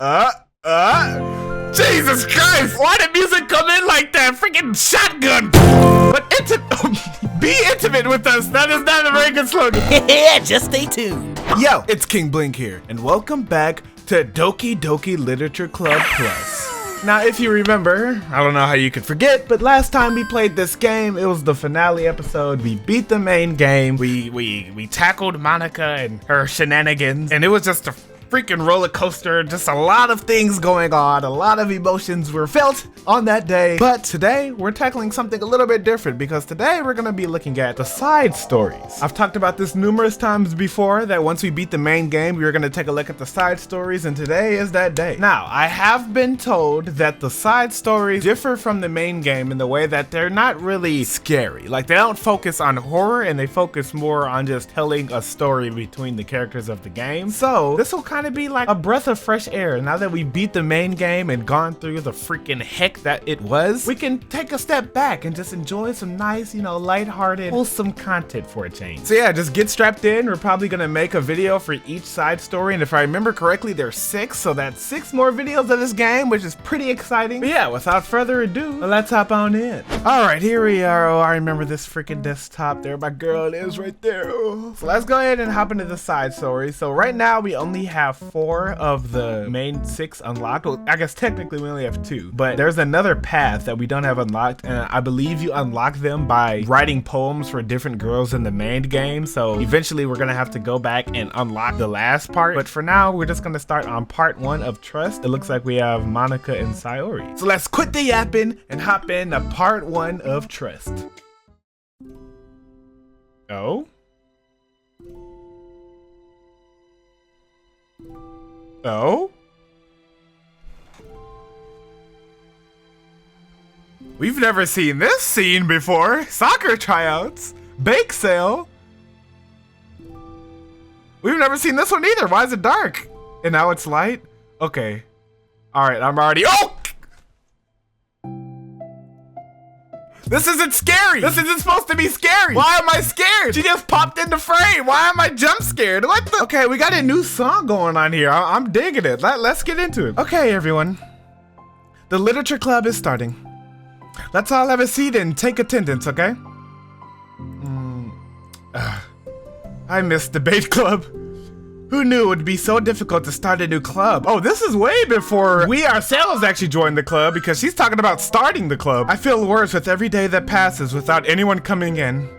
Jesus Christ! Why did music come in like that? Freaking shotgun! But be intimate with us. That is not a very good slogan. Yeah, just stay tuned. Yo, it's King Blink here, and welcome back to Doki Doki Literature Club Plus. Now, if you remember, I don't know how you could forget, but last time we played this game, it was the finale episode. We beat the main game. We tackled Monica and her shenanigans, and it was just a freaking roller coaster, just a lot of things going on, a lot of emotions were felt on that day. But today we're tackling something a little bit different, because today we're gonna be looking at the side stories. I've talked about this numerous times before, that once we beat the main game, we were gonna take a look at the side stories, and today is that day. Now, I have been told that the side stories differ from the main game in the way that they're not really scary. Like, they don't focus on horror, and they focus more on just telling a story between the characters of the game. So this will kind of be like a breath of fresh air. Now that we beat the main game and gone through the freaking heck that it was, we can take a step back and just enjoy some nice, lighthearted, wholesome content for a change. So yeah, just get strapped in. We're probably gonna make a video for each side story, and if I remember correctly, there's 6, so that's 6 more videos of this game, which is pretty exciting. But yeah, without further ado, let's hop on in. All right, here we are. Oh, I remember this freaking desktop. There my girl is right there. Oh. So let's go ahead and hop into the side story. So right now we only have 4 of the main 6 unlocked. Well, I guess technically we only have 2, but there's another path that we don't have unlocked, and I believe you unlock them by writing poems for different girls in the main game. So eventually we're gonna have to go back and unlock the last part, but for now we're just gonna start on part 1 of Trust. It looks like we have Monica and Sayori. So let's quit the yapping and hop into part 1 of Trust. Oh? Oh? We've never seen this scene before. Soccer tryouts, bake sale. We've never seen this one either. Why is it dark? And now it's light? Okay. All right, I'm already, oh! This isn't scary. This isn't supposed to be scary. Why am I scared? She just popped in the frame. Why am I jump scared? What the? Okay, we got a new song going on here. I'm digging it. Let's get into it. Okay, everyone. The literature club is starting. Let's all have a seat and take attendance, okay? I missed debate club. Who knew it would be so difficult to start a new club? Oh, this is way before we ourselves actually joined the club, because she's talking about starting the club. I feel worse with every day that passes without anyone coming in.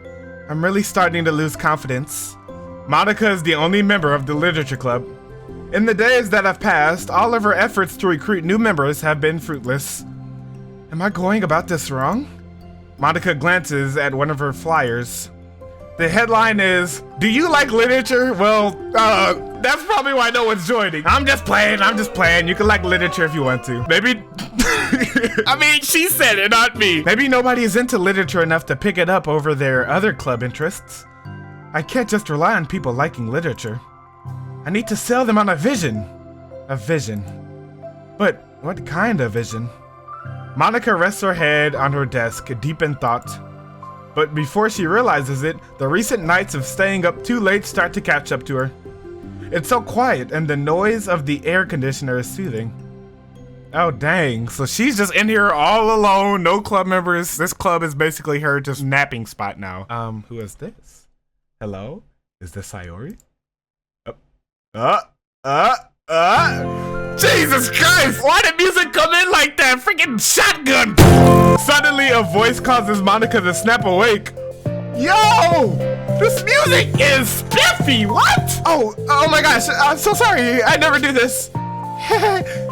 I'm really starting to lose confidence. Monica is the only member of the literature club. In the days that have passed, all of her efforts to recruit new members have been fruitless. Am I going about this wrong? Monica glances at one of her flyers. The headline is, "Do you like literature?" Well, that's probably why no one's joining. I'm just playing. You can like literature if you want to. Maybe, I mean, she said it, not me. Maybe nobody is into literature enough to pick it up over their other club interests. I can't just rely on people liking literature. I need to sell them on a vision. A vision. But what kind of vision? Monica rests her head on her desk, deep in thought. But before she realizes it, the recent nights of staying up too late start to catch up to her. It's so quiet, and the noise of the air conditioner is soothing. Oh dang, so she's just in here all alone, no club members. This club is basically her just napping spot now. Who is this? Hello? Is this Sayori? Jesus Christ! Why did music come in like that? Freaking shotgun! Suddenly, a voice causes Monica to snap awake. Yo! This music is spiffy! What? Oh my gosh, I'm so sorry. I never do this.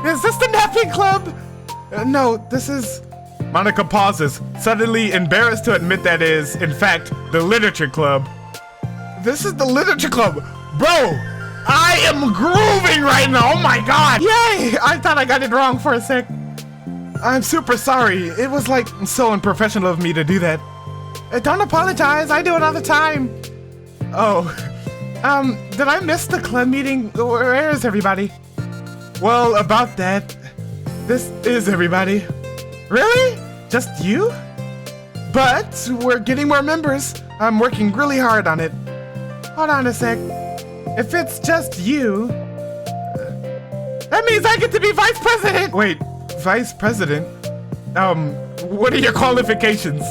Is this the napping club? No, this is... Monica pauses, suddenly embarrassed to admit that is, in fact, the literature club. This is the literature club. Bro! I am grooving right now, oh my god! Yay! I thought I got it wrong for a sec. I'm super sorry. It was like so unprofessional of me to do that. Don't apologize, I do it all the time. Oh, did I miss the club meeting? Where is everybody? Well, about that, this is everybody. Really? Just you? But we're getting more members. I'm working really hard on it. Hold on a sec. If it's just you, That means I get to be vice president. Wait, vice president? What are your qualifications?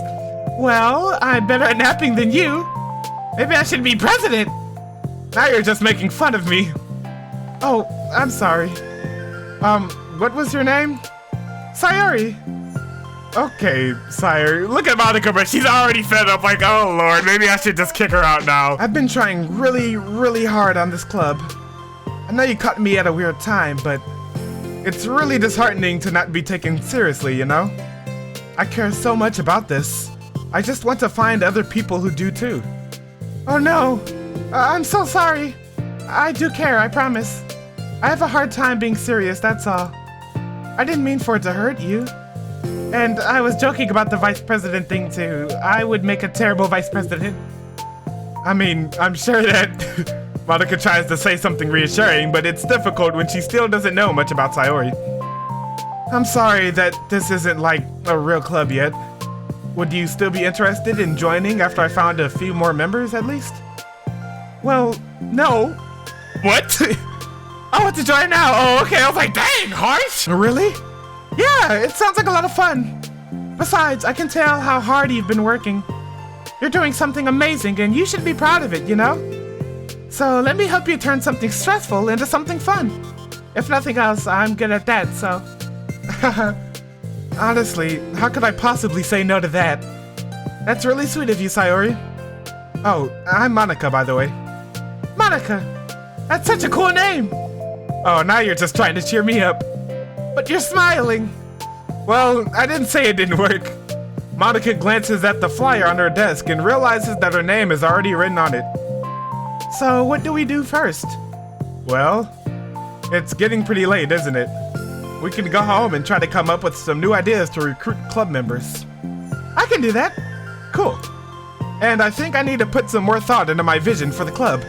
Well, I'm better at napping than you. Maybe I should be president. Now you're just making fun of me. Oh, I'm sorry. What was your name? Sayori. Okay, Sayori. Look at Monica, but she's already fed up. Like, oh lord, maybe I should just kick her out now. I've been trying really hard on this club. I know you caught me at a weird time, but it's really disheartening to not be taken seriously, you know? I care so much about this. I just want to find other people who do too. Oh no, I'm so sorry. I do care, I promise. I have a hard time being serious, that's all. I didn't mean for it to hurt you. And I was joking about the vice president thing too. I would make a terrible vice president. I mean, I'm sure that Monica tries to say something reassuring, but it's difficult when she still doesn't know much about Sayori. I'm sorry that this isn't like a real club yet. Would you still be interested in joining after I found a few more members at least? Well, no. What? I want to join now. Oh, okay. I was like, dang, harsh. Really? Yeah, it sounds like a lot of fun. Besides, I can tell how hard you've been working. You're doing something amazing and you should be proud of it, you know? So let me help you turn something stressful into something fun. If nothing else, I'm good at that, so. Honestly, how could I possibly say no to that? That's really sweet of you, Sayori. Oh, I'm Monica, by the way. Monica! That's such a cool name! Oh, now you're just trying to cheer me up. But you're smiling. Well, I didn't say it didn't work. Monica glances at the flyer on her desk and realizes that her name is already written on it. So, what do we do first? Well, it's getting pretty late, isn't it? We can go home and try to come up with some new ideas to recruit club members. I can do that. Cool. And I think I need to put some more thought into my vision for the club.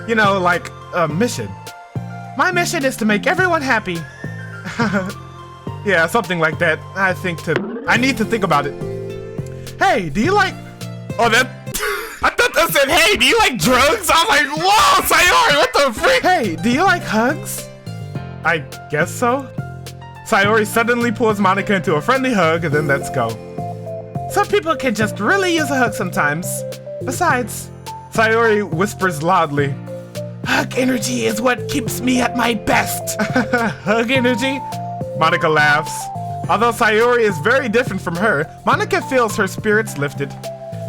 You know, like a mission. My mission is to make everyone happy. Yeah, something like that. I need to think about it. Hey, do you like... Oh, that... I thought that said, hey, do you like drugs? I'm like, whoa, Sayori, what the frick? Hey, do you like hugs? I guess so. Sayori suddenly pulls Monica into a friendly hug, and then let's go. Some people can just really use a hug sometimes. Besides, Sayori whispers loudly, hug energy is what keeps me at my best. Hug energy? Monica laughs. Although Sayori is very different from her, Monica feels her spirits lifted.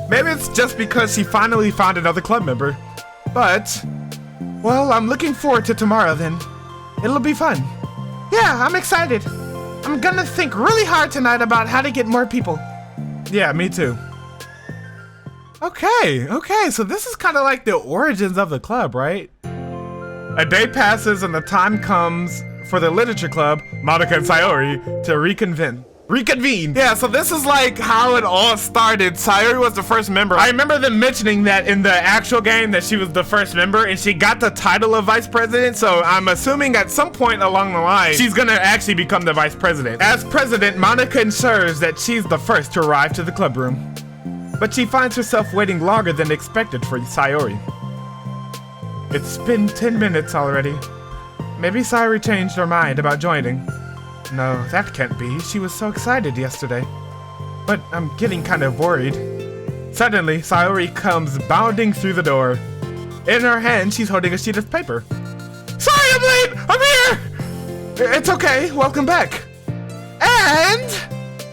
Maybe it's just because she finally found another club member. But, well, I'm looking forward to tomorrow then. It'll be fun. Yeah, I'm excited. I'm gonna think really hard tonight about how to get more people. Yeah, me too. Okay, so this is kind of like the origins of the club, right? A day passes and the time comes for the literature club, Monica and Sayori, to reconvene. Yeah, so this is like how it all started. Sayori was the first member. I remember them mentioning that in the actual game that she was the first member and she got the title of vice president. So I'm assuming at some point along the line, she's gonna actually become the vice president. As president, Monica ensures that she's the first to arrive to the club room. But she finds herself waiting longer than expected for Sayori. It's been 10 minutes already. Maybe Sayori changed her mind about joining. No, that can't be. She was so excited yesterday. But I'm getting kind of worried. Suddenly, Sayori comes bounding through the door. In her hand, she's holding a sheet of paper. Sorry, I'm late! I'm here! It's okay, welcome back. And...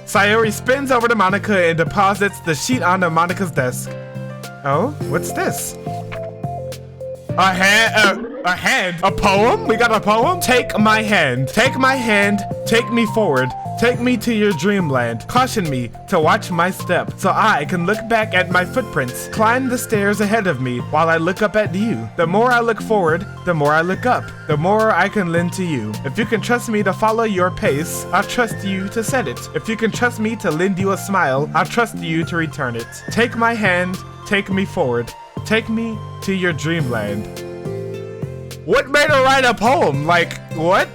Sayori spins over to Monica and deposits the sheet onto Monica's desk. Oh, what's this? A hand? A poem? We got a poem? Take my hand, take me forward, take me to your dreamland. Caution me to watch my step so I can look back at my footprints. Climb the stairs ahead of me while I look up at you. The more I look forward, the more I look up, the more I can lend to you. If you can trust me to follow your pace, I'll trust you to set it. If you can trust me to lend you a smile, I'll trust you to return it. Take my hand, take me forward, take me to your dreamland. What made her write a poem? Like, what?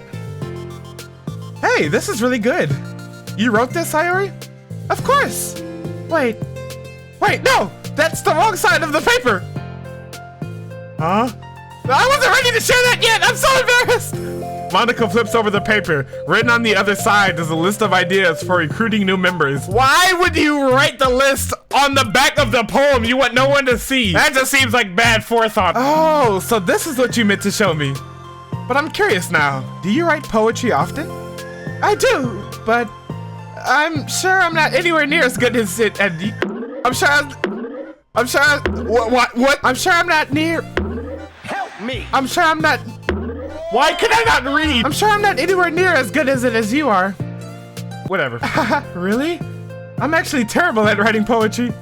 Hey, this is really good. You wrote this, Sayori? Of course. Wait, no, that's the wrong side of the paper. Huh? I wasn't ready to share that yet. I'm so embarrassed. Monica flips over the paper. Written on the other side is a list of ideas for recruiting new members. Why would you write the list on the back of the poem you want no one to see? That just seems like bad forethought. Oh, so this is what you meant to show me. But I'm curious now. Do you write poetry often? I do, but I'm sure I'm not anywhere near as good as it. And I'm sure what? I'm sure I'm not near. Help me! I'm sure I'm not. Why can I not read? I'm sure I'm not anywhere near as good as it as you are. Whatever. Really? I'm actually terrible at writing poetry.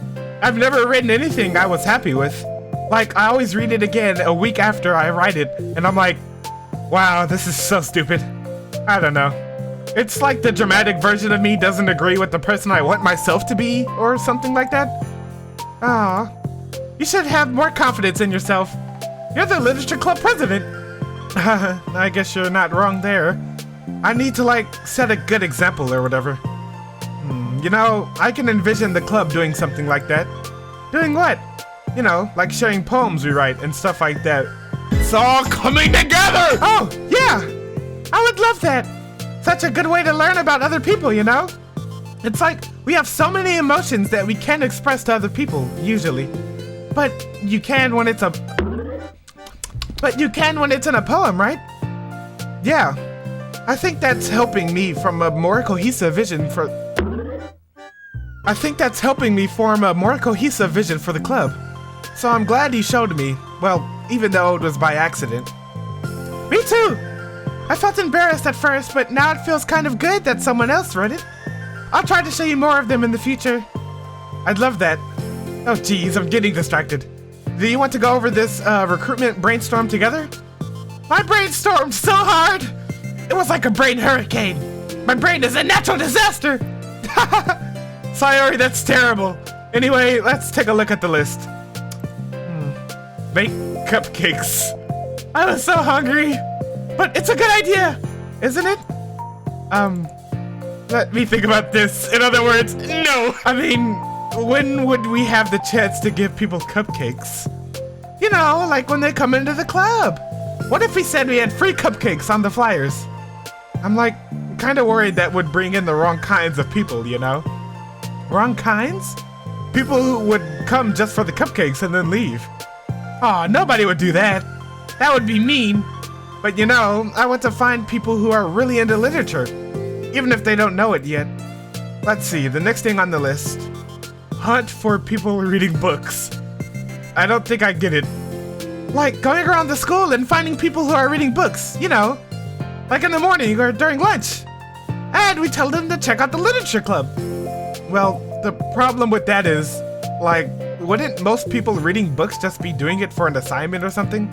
I've never written anything I was happy with. Like, I always read it again a week after I write it, and I'm like, wow, this is so stupid. I don't know. It's like the dramatic version of me doesn't agree with the person I want myself to be, or something like that. Aw. You should have more confidence in yourself. You're the literature club president. I guess you're not wrong there. I need to, like, set a good example or whatever. You know, I can envision the club doing something like that. Doing what? You know, like sharing poems we write and stuff like that. It's all coming together! Oh, yeah! I would love that. Such a good way to learn about other people, you know? It's like we have so many emotions that we can't express to other people, usually. But you can when it's in a poem, right? Yeah. I think that's helping me from a more cohesive vision for... I think that's helping me form a more cohesive vision for the club. So I'm glad you showed me. Well, even though it was by accident. Me too! I felt embarrassed at first, but now it feels kind of good that someone else read it. I'll try to show you more of them in the future. I'd love that. Oh geez, I'm getting distracted. Do you want to go over this recruitment brainstorm together? I brainstormed so hard! It was like a brain hurricane. My brain is a natural disaster! Sayori, that's terrible. Anyway, let's take a look at the list. Make cupcakes. I was so hungry. But it's a good idea, isn't it? Let me think about this. In other words, no! I mean, when would we have the chance to give people cupcakes? You know, like when they come into the club. What if we said we had free cupcakes on the flyers? I'm like, kind of worried that would bring in the wrong kinds of people, you know? Wrong kinds? People who would come just for the cupcakes and then leave. Aw, nobody would do that. That would be mean. But you know, I want to find people who are really into literature, even if they don't know it yet. Let's see, the next thing on the list. Hunt for people reading books. I don't think I get it. Like going around the school and finding people who are reading books, you know, like in the morning or during lunch. And we tell them to check out the literature club. Well, the problem with that is, like, wouldn't most people reading books just be doing it for an assignment or something?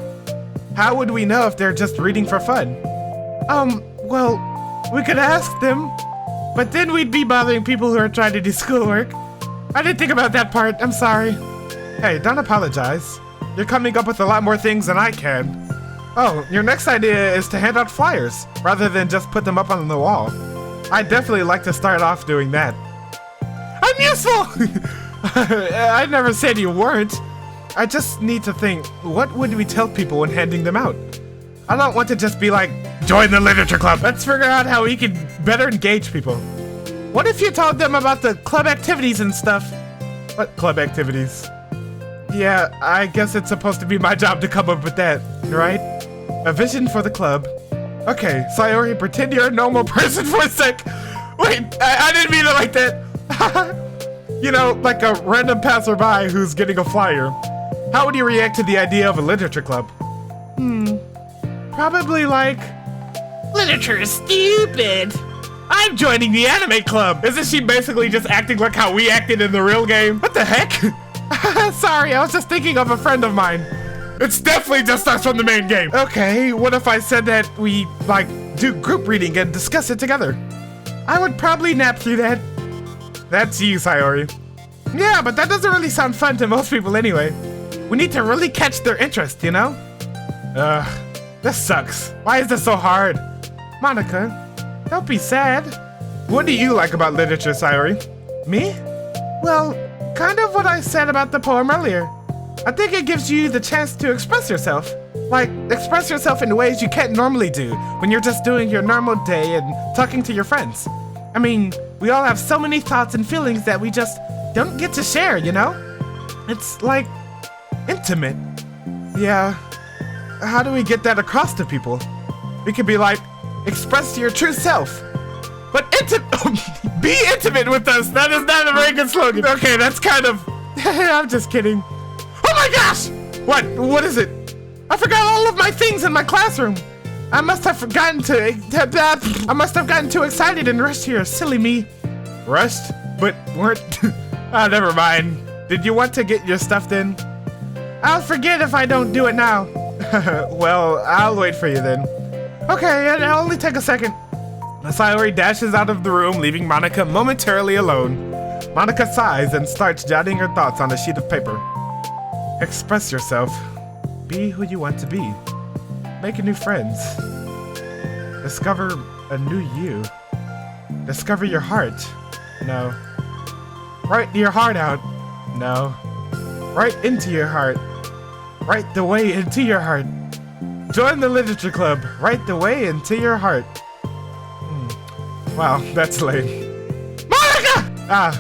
How would we know if they're just reading for fun? Well, we could ask them, but then we'd be bothering people who are trying to do schoolwork. I didn't think about that part, I'm sorry. Hey, don't apologize. You're coming up with a lot more things than I can. Oh, your next idea is to hand out flyers, rather than just put them up on the wall. I'd definitely like to start off doing that. I'm useful! I never said you weren't. I just need to think, what would we tell people when handing them out? I don't want to just be like, join the literature club. Let's figure out how we can better engage people. What if you told them about the club activities and stuff? What club activities? Yeah, I guess it's supposed to be my job to come up with that, right? A vision for the club. Okay, Sayori, pretend you're a normal person for a sec. Wait, I didn't mean it like that. You know, like a random passerby who's getting a flyer. How would you react to the idea of a literature club? Probably like, literature is stupid. I'm joining the anime club. Isn't she basically just acting like how we acted in the real game? What the heck? Sorry, I was just thinking of a friend of mine. It's definitely just us from the main game. Okay, what if I said that we, like, do group reading and discuss it together? I would probably nap through that. That's you, Sayori. Yeah, but that doesn't really sound fun to most people anyway. We need to really catch their interest, you know? This sucks. Why is this so hard? Monica, don't be sad. What do you like about literature, Sayori? Me? Well, kind of what I said about the poem earlier. I think it gives you the chance to express yourself. Like, express yourself in ways you can't normally do when you're just doing your normal day and talking to your friends. I mean, we all have so many thoughts and feelings that we just don't get to share, you know? It's like intimate. Yeah. How do we get that across to people? We could be like, express your true self. But be intimate with us. That is not a very good slogan. Okay, that's kind of, I'm just kidding. Oh my gosh! What is it? I forgot all of my things in my classroom. I must have gotten too excited and rushed here. Silly me. Rushed? But weren't, oh, never mind. Did you want to get your stuff then? I'll forget if I don't do it now. Well, I'll wait for you then. Okay, it'll only take a second. Sayori dashes out of the room, leaving Monica momentarily alone. Monica sighs and starts jotting her thoughts on a sheet of paper. Express yourself. Be who you want to be. Make new friends. Discover a new you. Discover your heart. No. Write your heart out. No. Write into your heart. Write the way into your heart. Join the literature club. Write the way into your heart. Wow, that's lame. Monica!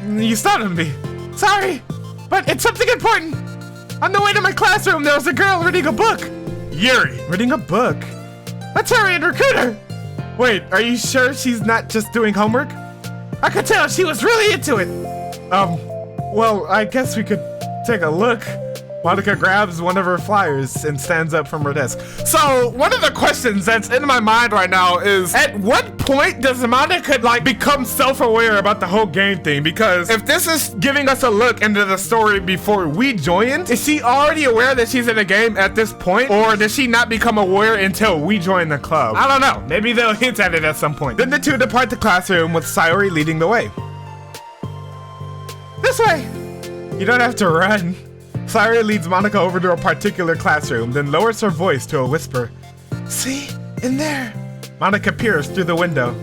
You startled me. Sorry, but it's something important. On the way to my classroom, there was a girl reading a book. Yuri, reading a book? Let's hurry and recruit her. Wait, are you sure she's not just doing homework? I could tell she was really into it. Well, I guess we could take a look. Monica grabs one of her flyers and stands up from her desk. So, one of the questions that's in my mind right now is, at what point does Monica, like, become self-aware about the whole game thing? Because if this is giving us a look into the story before we joined, is she already aware that she's in a game at this point? Or does she not become aware until we join the club? I don't know. Maybe they'll hint at it at some point. Then the two depart the classroom with Sayori leading the way. This way! You don't have to run. Sayori leads Monica over to a particular classroom, then lowers her voice to a whisper. See? In there! Monica peers through the window.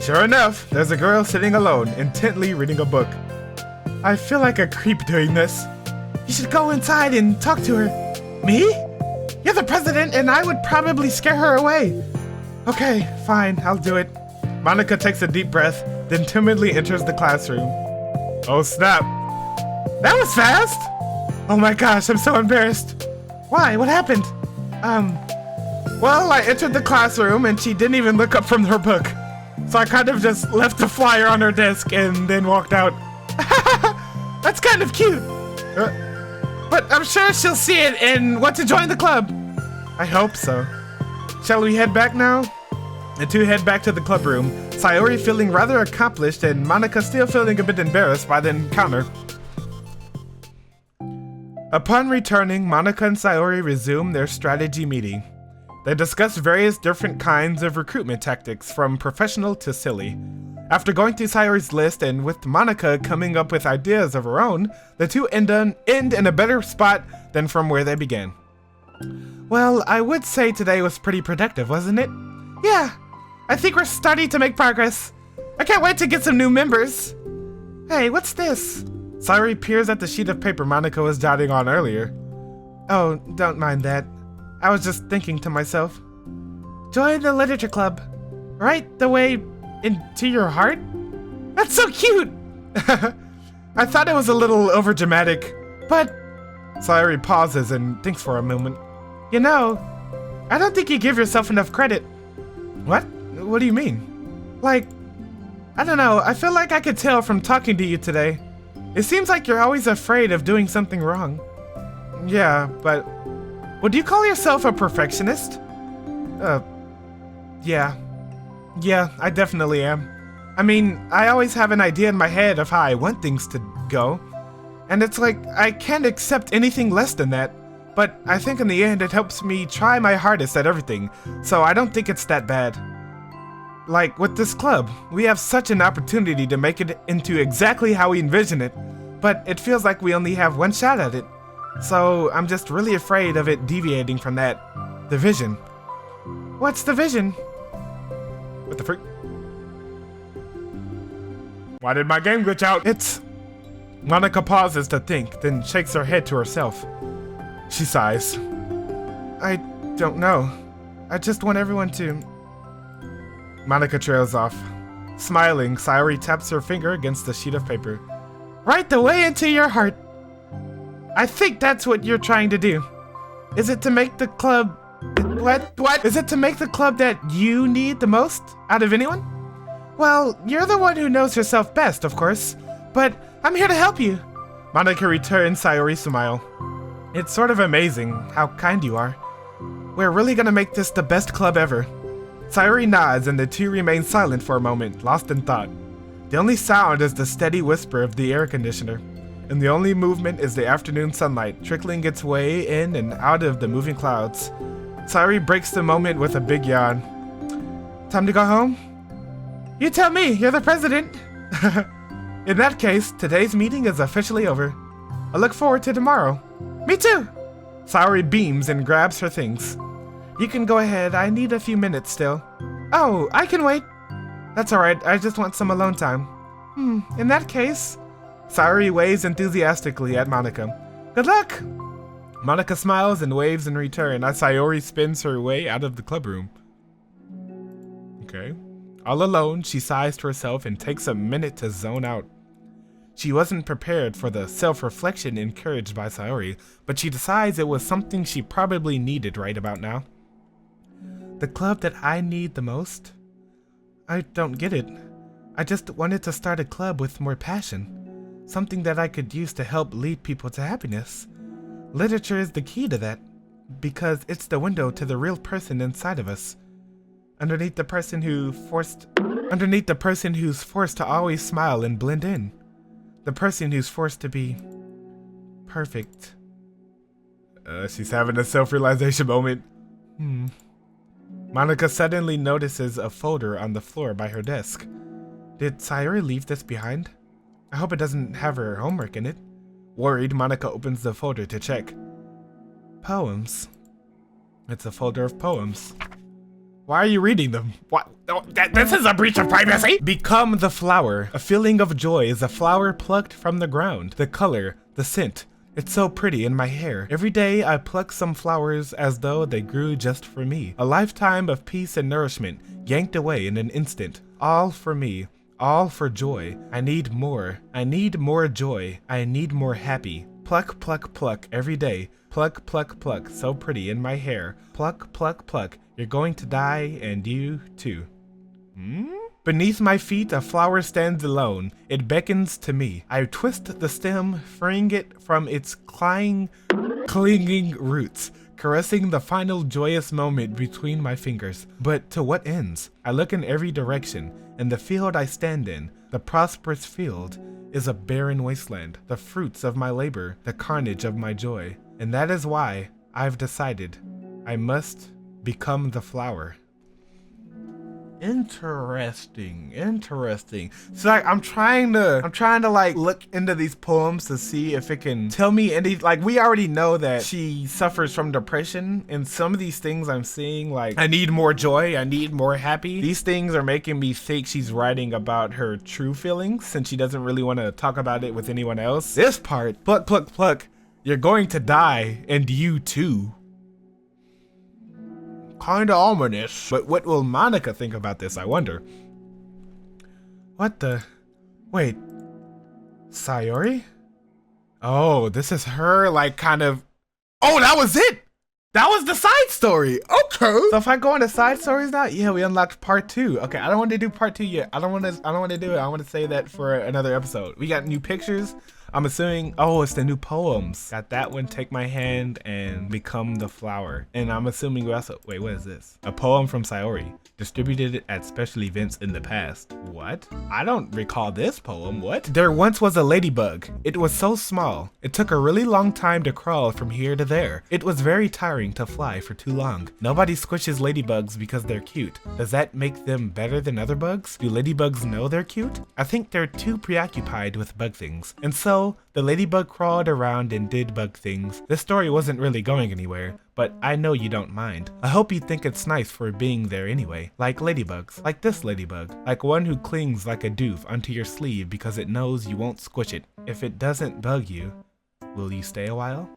Sure enough, there's a girl sitting alone, intently reading a book. I feel like a creep doing this. You should go inside and talk to her. Me? You're the president and I would probably scare her away. Okay, fine, I'll do it. Monica takes a deep breath, then timidly enters the classroom. Oh snap. That was fast! Oh my gosh, I'm so embarrassed. Why? What happened? Well, I entered the classroom and she didn't even look up from her book. So I kind of just left the flyer on her desk and then walked out. That's kind of cute. But I'm sure she'll see it and want to join the club. I hope so. Shall we head back now? The two head back to the club room, Sayori feeling rather accomplished and Monica still feeling a bit embarrassed by the encounter. Upon returning, Monica and Sayori resume their strategy meeting. They discuss various different kinds of recruitment tactics, from professional to silly. After going through Sayori's list and with Monica coming up with ideas of her own, the two end in a better spot than from where they began. Well, I would say today was pretty productive, wasn't it? Yeah, I think we're starting to make progress. I can't wait to get some new members. Hey, what's this? Sayori peers at the sheet of paper Monica was jotting on earlier. Oh, don't mind that. I was just thinking to myself. Join the literature club. Right the way into your heart? That's so cute! I thought it was a little overdramatic, but... Sayori pauses and thinks for a moment. You know, I don't think you give yourself enough credit. What? What do you mean? Like, I don't know, I feel like I could tell from talking to you today. It seems like you're always afraid of doing something wrong. Yeah, but... Would you call yourself a perfectionist? Yeah. Yeah, I definitely am. I mean, I always have an idea in my head of how I want things to go. And it's like, I can't accept anything less than that. But I think in the end it helps me try my hardest at everything, so I don't think it's that bad. Like, with this club, we have such an opportunity to make it into exactly how we envision it, but it feels like we only have one shot at it. So I'm just really afraid of it deviating from that. The vision. What's the vision? What the freak? Why did my game glitch out? It's... Monica pauses to think, then shakes her head to herself. She sighs. I don't know. I just want everyone to... Monica trails off. Smiling, Sayori taps her finger against the sheet of paper. Right the way into your heart. I think that's what you're trying to do. Is it to make the club... What? Is it to make the club that you need the most out of anyone? Well, you're the one who knows herself best, of course. But I'm here to help you. Monica returns Sayori's smile. It's sort of amazing how kind you are. We're really gonna make this the best club ever. Sayori nods and the two remain silent for a moment, lost in thought. The only sound is the steady whisper of the air conditioner, and the only movement is the afternoon sunlight trickling its way in and out of the moving clouds. Sayori breaks the moment with a big yawn. Time to go home? You tell me, you're the president. In that case, today's meeting is officially over. I look forward to tomorrow. Me too! Sayori beams and grabs her things. You can go ahead, I need a few minutes still. Oh, I can wait. That's alright, I just want some alone time. In that case... Sayori waves enthusiastically at Monica. Good luck! Monica smiles and waves in return as Sayori spins her way out of the clubroom. Okay. All alone, she sighs to herself and takes a minute to zone out. She wasn't prepared for the self-reflection encouraged by Sayori, but she decides it was something she probably needed right about now. The club that I need the most? I don't get it. I just wanted to start a club with more passion. Something that I could use to help lead people to happiness. Literature is the key to that, because it's the window to the real person inside of us. Underneath the person who's forced to always smile and blend in. The person who's forced to be perfect. She's having a self-realization moment. Monica suddenly notices a folder on the floor by her desk. Did Sayori leave this behind? I hope it doesn't have her homework in it. Worried, Monica opens the folder to check. Poems. It's a folder of poems. Why are you reading them? What? Oh, this is a breach of privacy! Become the flower. A feeling of joy is a flower plucked from the ground. The color, the scent. It's so pretty in my hair. Every day I pluck some flowers as though they grew just for me. A lifetime of peace and nourishment, yanked away in an instant. All for me. All for joy. I need more. I need more joy. I need more happy. Pluck, pluck, pluck every day. Pluck, pluck, pluck. So pretty in my hair. Pluck, pluck, pluck. You're going to die, and you too. Beneath my feet, a flower stands alone. It beckons to me. I twist the stem, freeing it from its clinging roots, caressing the final joyous moment between my fingers. But to what ends? I look in every direction, and the field I stand in, the prosperous field, is a barren wasteland. The fruits of my labor, the carnage of my joy. And that is why I've decided I must become the flower. Interesting. So like, I'm trying to like look into these poems to see if it can tell me any, like, we already know that she suffers from depression, and some of these things I'm seeing, like, I need more joy, I need more happy. These things are making me think she's writing about her true feelings since she doesn't really want to talk about it with anyone else. This part, pluck, pluck, pluck, you're going to die, and you too. Kinda ominous. But what will Monica think about this, I wonder? What the? Wait. Sayori? Oh, this is her, like, kind of... Oh, that was it! That was the side story! Okay! So if I go into side stories now, yeah, we unlocked part 2. Okay, I don't want to do part 2 yet. I don't want to do it. I want to say that for another episode. We got new pictures. I'm assuming, oh, it's the new poems. Got that one, Take My Hand and Become the Flower. And I'm assuming we also, wait, what is this? A poem from Sayori, distributed at special events in the past. What? I don't recall this poem, what? There once was a ladybug. It was so small. It took a really long time to crawl from here to there. It was very tiring to fly for too long. Nobody squishes ladybugs because they're cute. Does that make them better than other bugs? Do ladybugs know they're cute? I think they're too preoccupied with bug things. And so, the ladybug crawled around and did bug things. This story wasn't really going anywhere, but I know you don't mind. I hope you think it's nice for being there anyway. Like ladybugs, like this ladybug. Like one who clings like a doof onto your sleeve because it knows you won't squish it. If it doesn't bug you, will you stay a while?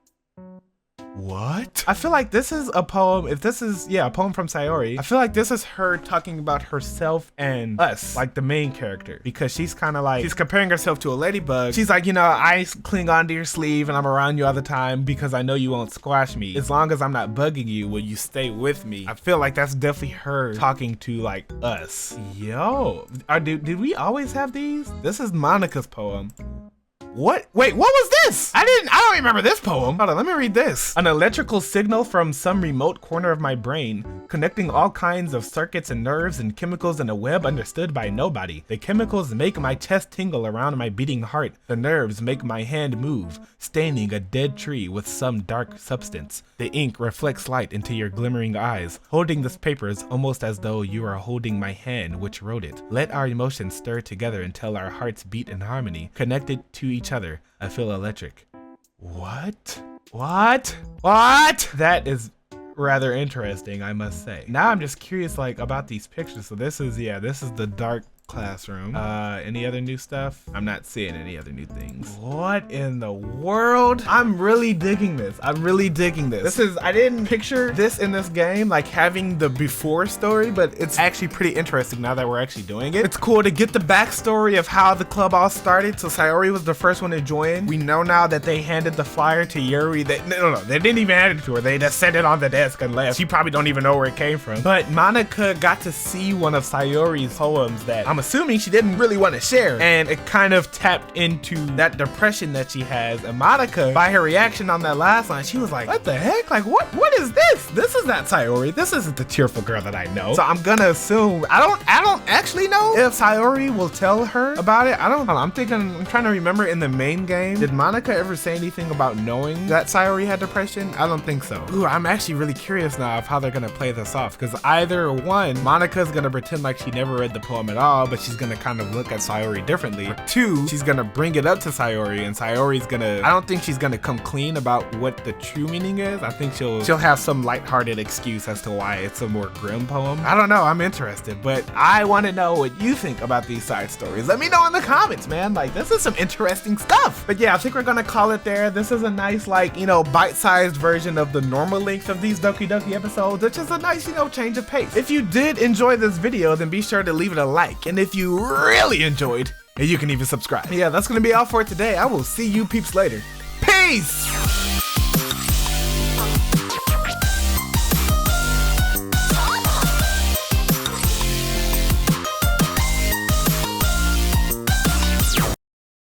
What? I feel like this is a poem. If this is, yeah, a poem from Sayori, I feel like this is her talking about herself and us, like the main character, because she's kind of like, she's comparing herself to a ladybug. She's like, you know, I cling onto your sleeve and I'm around you all the time because I know you won't squash me. As long as I'm not bugging you, will you stay with me? I feel like that's definitely her talking to like us. Yo, did we always have these? This is Monica's poem. What? Wait, what was this? I don't remember this poem. Hold on, let me read this. An electrical signal from some remote corner of my brain, connecting all kinds of circuits and nerves and chemicals in a web understood by nobody. The chemicals make my chest tingle around my beating heart. The nerves make my hand move, staining a dead tree with some dark substance. The ink reflects light into your glimmering eyes. Holding this paper is almost as though you are holding my hand which wrote it. Let our emotions stir together until our hearts beat in harmony, connected to each other. I feel electric. What? That is rather interesting, I must say. Now I'm just curious like about these pictures. So this is the dark classroom. Any other new stuff? I'm not seeing any other new things. What in the world? I'm really digging this. I didn't picture this in this game, like having the before story, but it's actually pretty interesting now that we're actually doing it. It's cool to get the backstory of how the club all started. So Sayori was the first one to join. We know now that they handed the flyer to Yuri. They didn't even hand it to her. They just set it on the desk and left. She probably don't even know where it came from. But Monica got to see one of Sayori's poems that I'm assuming she didn't really want to share, and it kind of tapped into that depression that she has. And Monica, by her reaction on that last line, she was like, what the heck? Like, what is this? This is not Sayori. This isn't the tearful girl that I know. So I'm gonna assume, I don't actually know if Sayori will tell her about it. I'm trying to remember in the main game, did Monica ever say anything about knowing that Sayori had depression? I don't think so. Ooh, I'm actually really curious now of how they're gonna play this off, because either one, Monica's gonna pretend like she never read the poem at all, but she's gonna kind of look at Sayori differently. Or two, she's gonna bring it up to Sayori, and Sayori's gonna, I don't think she's gonna come clean about what the true meaning is. I think she'll have some lighthearted excuse as to why it's a more grim poem. I don't know, I'm interested, but I want to know what you think about these side stories. Let me know in the comments, man. Like, this is some interesting stuff. But yeah, I think we're gonna call it there. This is a nice, like, you know, bite-sized version of the normal length of these Doki Doki episodes, which is a nice, you know, change of pace. If you did enjoy this video, then be sure to leave it a like. And if you really enjoyed, you can even subscribe. Yeah, that's gonna be all for today. I will see you peeps later. Peace!